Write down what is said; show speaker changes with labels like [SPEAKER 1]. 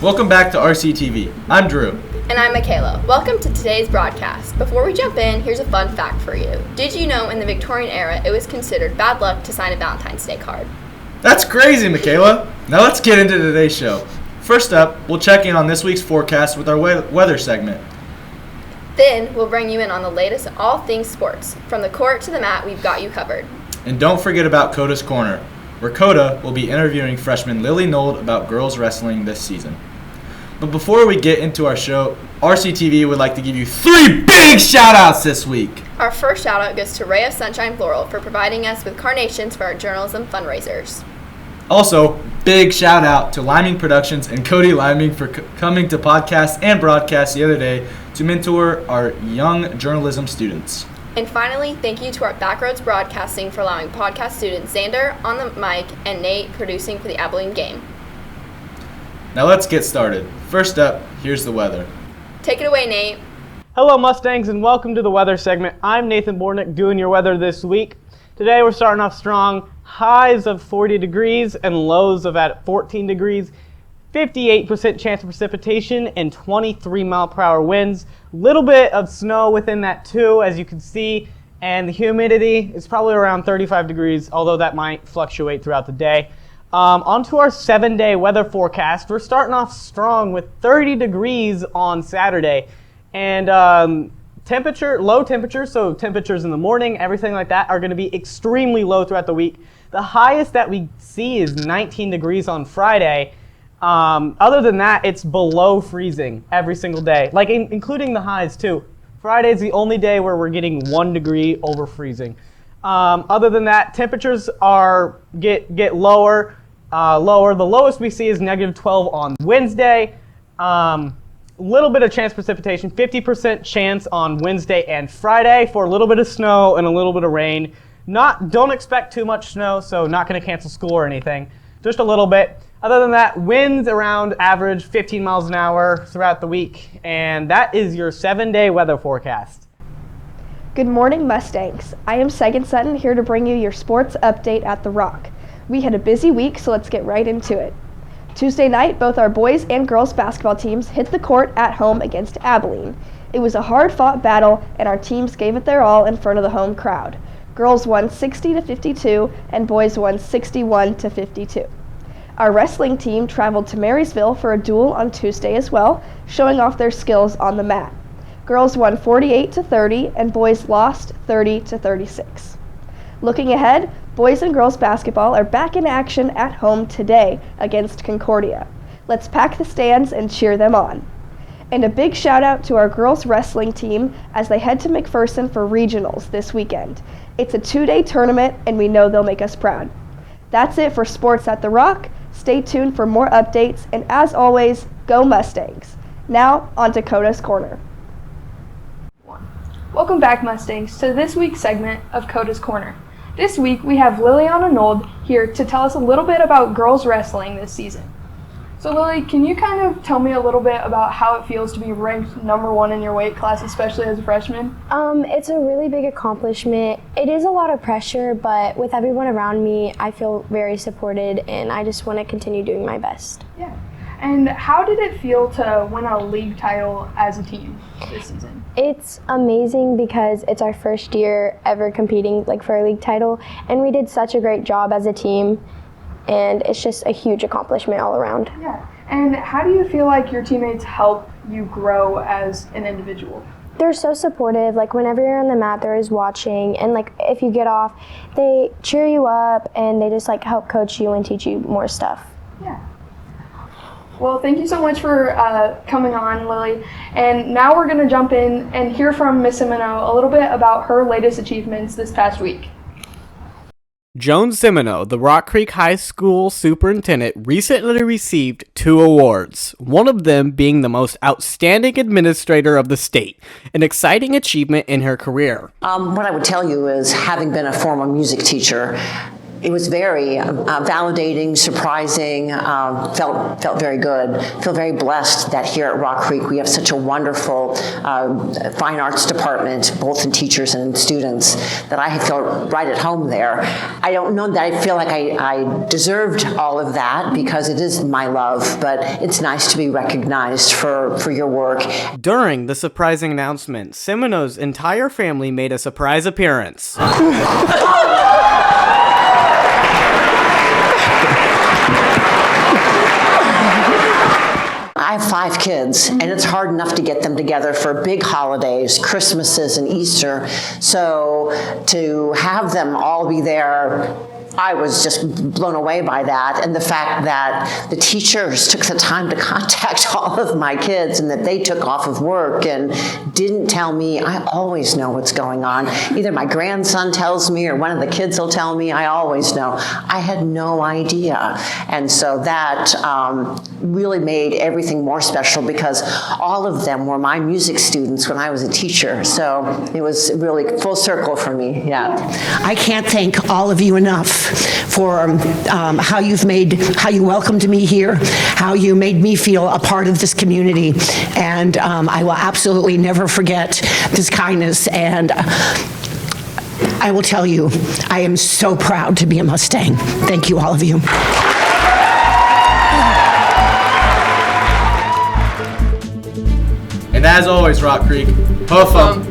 [SPEAKER 1] Welcome back to RCTV. I'm Drew.
[SPEAKER 2] And I'm Michaela. Welcome to today's broadcast. Before we jump in, here's a fun fact for you. Did you know in the Victorian era it was considered bad luck to sign a Valentine's Day card?
[SPEAKER 1] That's crazy, Michaela. Now let's get into today's show. First up, we'll check in on this week's forecast with our weather segment.
[SPEAKER 2] Then we'll bring you in on the latest in all things sports. From the court to the mat, we've got you covered.
[SPEAKER 1] And don't forget about Coda's Corner, where Coda will be interviewing freshman Lily Nold about girls wrestling this season. But before we get into our show, RCTV would like to give you 3 big shout-outs this week.
[SPEAKER 2] Our first shout-out goes to Ray of Sunshine Floral for providing us with carnations for our journalism fundraisers.
[SPEAKER 1] Also, big shout-out to Liming Productions and Cody Liming for coming to podcast and broadcast the other day to mentor our young journalism students.
[SPEAKER 2] And finally, thank you to our Backroads Broadcasting for allowing podcast students Xander on the mic and Nate producing for the Abilene game.
[SPEAKER 1] Now let's get started. First up, here's the weather.
[SPEAKER 2] Take it away, Nate.
[SPEAKER 3] Hello, Mustangs, and welcome to the weather segment. I'm Nathan Bornick doing your weather this week. Today we're starting off strong. Highs of 40 degrees and lows of at 14 degrees. 58% chance of precipitation and 23 mile per hour winds. Little bit of snow within that too, as you can see. And the humidity is probably around 35 degrees, although that might fluctuate throughout the day. On to our 7-day weather forecast. We're starting off strong with 30 degrees on Saturday. And low temperatures, so temperatures in the morning, everything like that, are going to be extremely low throughout the week. The highest that we see is 19 degrees on Friday. Other than that, it's below freezing every single day, like including the highs too. Friday is the only day where we're getting 1 degree over freezing. Other than that, temperatures get lower. The lowest we see is -12 on Wednesday. Little bit of chance precipitation, 50% chance on Wednesday and Friday for a little bit of snow and a little bit of rain. Don't expect too much snow, so not going to cancel school or anything. Just a little bit. Other than that, winds around average 15 miles an hour throughout the week. And that is your 7-day weather forecast.
[SPEAKER 4] Good morning, Mustangs. I am Sagan Sutton here to bring you your sports update at The Rock. We had a busy week, so let's get right into it. Tuesday night, both our boys and girls basketball teams hit the court at home against Abilene. It was a hard-fought battle, and our teams gave it their all in front of the home crowd. Girls won 60-52, and boys won 61-52. Our wrestling team traveled to Marysville for a duel on Tuesday as well, showing off their skills on the mat. Girls won 48-30, and boys lost 30-36. Looking ahead, boys and girls basketball are back in action at home today against Concordia. Let's pack the stands and cheer them on. And a big shout out to our girls wrestling team as they head to McPherson for regionals this weekend. It's a 2-day tournament and we know they'll make us proud. That's it for Sports at The Rock. Stay tuned for more updates, and as always, go Mustangs. Now, on to Coda's Corner.
[SPEAKER 5] Welcome back, Mustangs, to this week's segment of Coda's Corner. This week, we have Liliana Nold here to tell us a little bit about girls wrestling this season. So Lily, can you kind of tell me a little bit about how it feels to be ranked #1 in your weight class, especially as a freshman?
[SPEAKER 6] It's a really big accomplishment. It is a lot of pressure, but with everyone around me, I feel very supported, and I just want to continue doing my best.
[SPEAKER 5] Yeah. And how did it feel to win a league title as a team this season?
[SPEAKER 6] It's amazing because it's our first year ever competing for a league title, and we did such a great job as a team, and it's just a huge accomplishment all around.
[SPEAKER 5] Yeah. And how do you feel like your teammates help you grow as an individual?
[SPEAKER 6] They're so supportive. Whenever you're on the mat, they're always watching, and if you get off, they cheer you up, and they just help coach you and teach you more stuff.
[SPEAKER 5] Yeah. Well, thank you so much for coming on, Lily. And now we're going to jump in and hear from Miss Simoneau a little bit about her latest achievements this past week.
[SPEAKER 3] Joan Simoneau, the Rock Creek High School superintendent, recently received 2 awards, one of them being the most outstanding administrator of the state, an exciting achievement in her career.
[SPEAKER 7] What I would tell you is, having been a former music teacher, it was very validating, surprising, felt very good. Feel very blessed that here at Rock Creek we have such a wonderful fine arts department, both in teachers and in students, that I feel right at home there. I don't know that I feel like I deserved all of that because it is my love, but it's nice to be recognized for your work.
[SPEAKER 3] During the surprising announcement, Simoneau's entire family made a surprise appearance.
[SPEAKER 7] I have 5 kids, and it's hard enough to get them together for big holidays, Christmases and Easter. So to have them all be there, I was just blown away by that, and the fact that the teachers took the time to contact all of my kids and that they took off of work and didn't tell me. I always know what's going on. Either my grandson tells me or one of the kids will tell me. I always know. I had no idea. And so that really made everything more special because all of them were my music students when I was a teacher. So it was really full circle for me, yeah.
[SPEAKER 8] I can't thank all of you enough for how you welcomed me here, how you made me feel a part of this community, and I will absolutely never forget this kindness, and I will tell you, I am so proud to be a Mustang. Thank you, all of you.
[SPEAKER 1] And as always, Rock Creek, huff 'em.